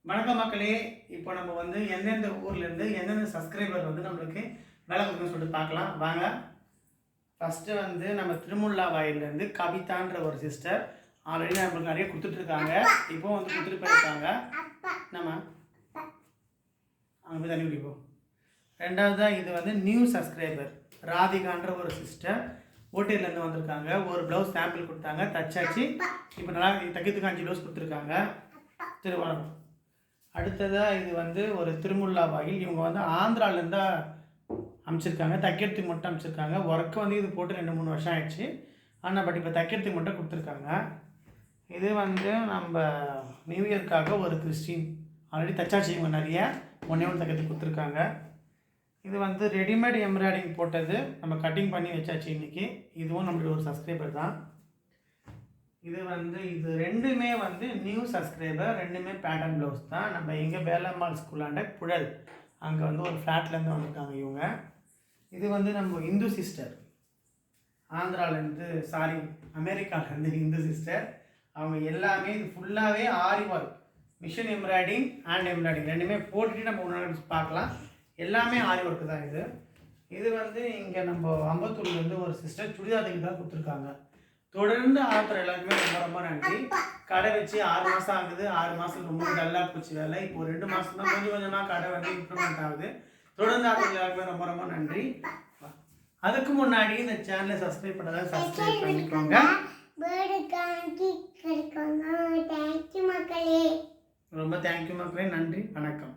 வணக்கம் மக்களே. இப்போ நம்ம வந்து எந்தெந்த ஊர்லேருந்து எந்தெந்த சப்ஸ்கிரைபர் வந்து நம்மளுக்கு வேலை கொடுக்கணும்னு சொல்லிட்டு பார்க்கலாம் வாங்க. ஃபஸ்ட்டு வந்து நம்ம திருமுல்லாவாயிலேருந்து கவிதான்ற ஒரு சிஸ்டர் ஆல்ரெடி நம்மளுக்கு நிறைய கொடுத்துட்ருக்காங்க. இப்போ வந்து கொடுத்துட்டு போயிருக்காங்க. நம்ம அங்கே போய் தண்ணி குடிப்போம். ரெண்டாவதாக இது வந்து நியூ சப்ஸ்கிரைபர் ராதிகான்ற ஒரு சிஸ்டர் ஓட்டேலேருந்து வந்திருக்காங்க. ஒரு ப்ளவுஸ் சாம்பிள் கொடுத்தாங்க, தச்சாச்சு. இப்போ நல்லா தைக்கிறதுக்கு 5 ப்ளவுஸ் கொடுத்துருக்காங்க. திருவாரூர். அடுத்ததாக இது வந்து ஒரு திருமுல்லாவாயில். இவங்க வந்து ஆந்திராவிலேருந்து அமைச்சிருக்காங்க, தைக்கிறதுக்கு மட்டும் அமைச்சிருக்காங்க. ஒர்க்கு வந்து இது போட்டு 2-3 வருஷம் ஆயிடுச்சு. ஆனால் பட் இப்போ தைக்கிறதுக்கு மட்டும் கொடுத்துருக்காங்க. இது வந்து நம்ம நியூ இயர்க்காக ஒரு கிறிஸ்டின் ஆல்ரெடி தச்சாச்சு. இவங்க நிறைய ஒன்றே தைக்கிறதுக்கு கொடுத்துருக்காங்க. இது வந்து ரெடிமேட் எம்ப்ராய்டிங் போட்டது, நம்ம கட்டிங் பண்ணி வச்சாச்சு இன்றைக்கி. இதுவும் நம்மளுடைய ஒரு சப்ஸ்கிரைபர் தான். இது வந்து இது ரெண்டுமே வந்து நியூ சப்ஸ்கிரைபர், ரெண்டுமே பேட்டர்ன் ப்ளவுஸ் தான். நம்ம எங்கே வேலம்மாள் ஸ்கூலாண்ட புழல் அங்கே வந்து ஒரு ஃப்ளாட்லேருந்து வந்திருக்காங்க இவங்க. இது வந்து நம்ம இந்து சிஸ்டர் ஆந்திராவிலேருந்து, அமெரிக்காவிலேருந்து இந்து சிஸ்டர். அவங்க எல்லாமே இது ஃபுல்லாகவே aari work, machine embroidering, hand embroidering ரெண்டுமே போட்டுட்டு நம்ம ஒன்று பார்க்கலாம். எல்லாமே ஆரி ஒர்க்கு தான் இது. இது வந்து இங்கே நம்ம அம்பத்தூர்லேருந்து ஒரு சிஸ்டர் சுடிதாருக்கு தான் கொடுத்துருக்காங்க. தொடர்ந்து ஆர்டர் எல்லாருக்குமே ரொம்ப ரொம்ப நன்றி. கடை வச்சு 6 மாதம் ஆகுது. 6 மாதம் ரொம்ப டல்லாக போச்சு வேலை. இப்போ 2 மாதம் தான் கொஞ்சம் கொஞ்சமாக கடை வந்து இம்ப்ரூவ்மெண்ட் ஆகுது. தொடர்ந்து ஆர்டர் எல்லாருக்குமே ரொம்ப ரொம்ப நன்றி. அதுக்கு முன்னாடி இந்த சேனலை சப்ஸ்கிரைப் பண்ணாதான் சப்ஸ்கிரைப் பண்ணிக்கோங்க. ரொம்ப தேங்க்யூ மக்களே. நன்றி, வணக்கம்.